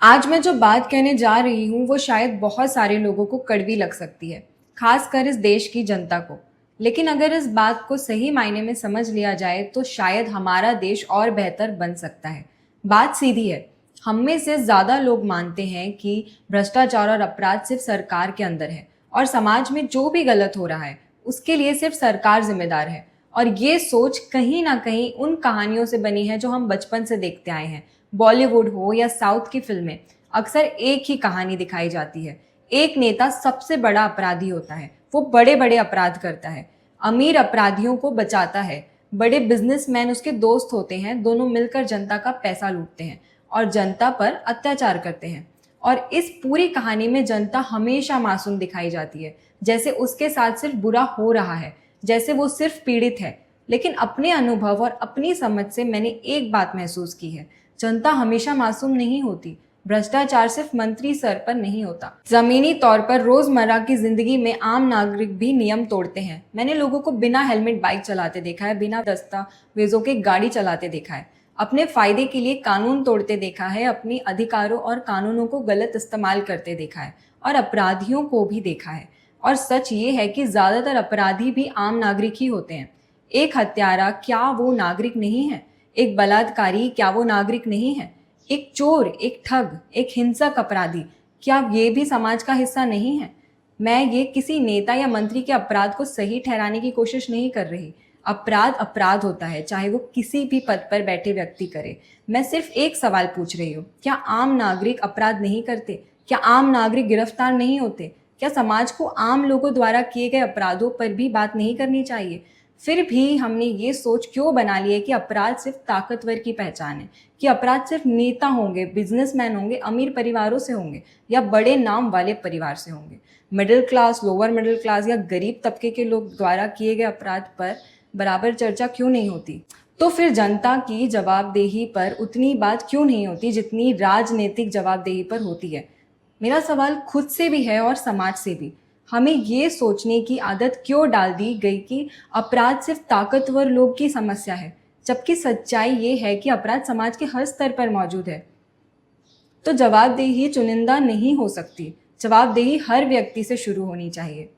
आज मैं जो बात कहने जा रही हूँ वो शायद बहुत सारे लोगों को कड़वी लग सकती है, खासकर इस देश की जनता को। लेकिन अगर इस बात को सही मायने में समझ लिया जाए तो शायद हमारा देश और बेहतर बन सकता है। बात सीधी है। हम में से ज़्यादा लोग मानते हैं कि भ्रष्टाचार और अपराध सिर्फ सरकार के अंदर है और समाज में जो भी गलत हो रहा है उसके लिए सिर्फ सरकार जिम्मेदार है। और ये सोच कहीं ना कहीं उन कहानियों से बनी है जो हम बचपन से देखते आए हैं। बॉलीवुड हो या साउथ की फिल्में, अक्सर एक ही कहानी दिखाई जाती है। एक नेता सबसे बड़ा अपराधी होता है, वो बड़े बड़े अपराध करता है, अमीर अपराधियों को बचाता है। बड़े बिजनेसमैन उसके दोस्त होते हैं, दोनों मिलकर जनता का पैसा लूटते हैं और जनता पर अत्याचार करते हैं। और इस पूरी कहानी में जनता हमेशा मासूम दिखाई जाती है, जैसे उसके साथ सिर्फ बुरा हो रहा है, जैसे वो सिर्फ पीड़ित है। लेकिन अपने अनुभव और अपनी समझ से मैंने एक बात महसूस की है, जनता हमेशा मासूम नहीं होती। भ्रष्टाचार सिर्फ मंत्री स्तर पर नहीं होता, जमीनी तौर पर रोजमर्रा की जिंदगी में आम नागरिक भी नियम तोड़ते हैं। मैंने लोगों को बिना हेलमेट बाइक चलाते देखा है, बिना दस्तावेजों के गाड़ी चलाते देखा है, अपने फायदे के लिए कानून तोड़ते देखा है, अपने अधिकारों और कानूनों को गलत इस्तेमाल करते देखा है और अपराधियों को भी देखा है। और सच ये है कि ज्यादातर अपराधी भी आम नागरिक ही होते हैं। एक हत्यारा, क्या वो नागरिक नहीं है? एक बलात्कारी, क्या वो नागरिक नहीं है? एक चोर, एक ठग, एक हिंसक अपराधी, क्या ये भी समाज का हिस्सा नहीं है? मैं ये किसी नेता या मंत्री के अपराध को सही ठहराने की कोशिश नहीं कर रही। अपराध अपराध होता है, चाहे वो किसी भी पद पर बैठे व्यक्ति करे। मैं सिर्फ एक सवाल पूछ रही हूँ, क्या आम नागरिक अपराध नहीं करते? क्या आम नागरिक गिरफ्तार नहीं होते? क्या समाज को आम लोगों द्वारा किए गए अपराधों पर भी बात नहीं करनी चाहिए? फिर भी हमने ये सोच क्यों बना ली है कि अपराध सिर्फ ताकतवर की पहचान है, कि अपराध सिर्फ नेता होंगे, बिजनेसमैन होंगे, अमीर परिवारों से होंगे या बड़े नाम वाले परिवार से होंगे। Middle class, lower middle class या गरीब तबके के लोग द्वारा किए गए अपराध पर बराबर चर्चा क्यों नहीं होती? तो फिर जनता की जवाबदेही पर उतनी बात क्यों नहीं होती जितनी राजनीतिक जवाबदेही पर होती है? मेरा सवाल खुद से भी है और समाज से भी। हमें ये सोचने की आदत क्यों डाल दी गई कि अपराध सिर्फ ताकतवर लोग की समस्या है, जबकि सच्चाई ये है कि अपराध समाज के हर स्तर पर मौजूद है। तो जवाबदेही चुनिंदा नहीं हो सकती, जवाबदेही हर व्यक्ति से शुरू होनी चाहिए।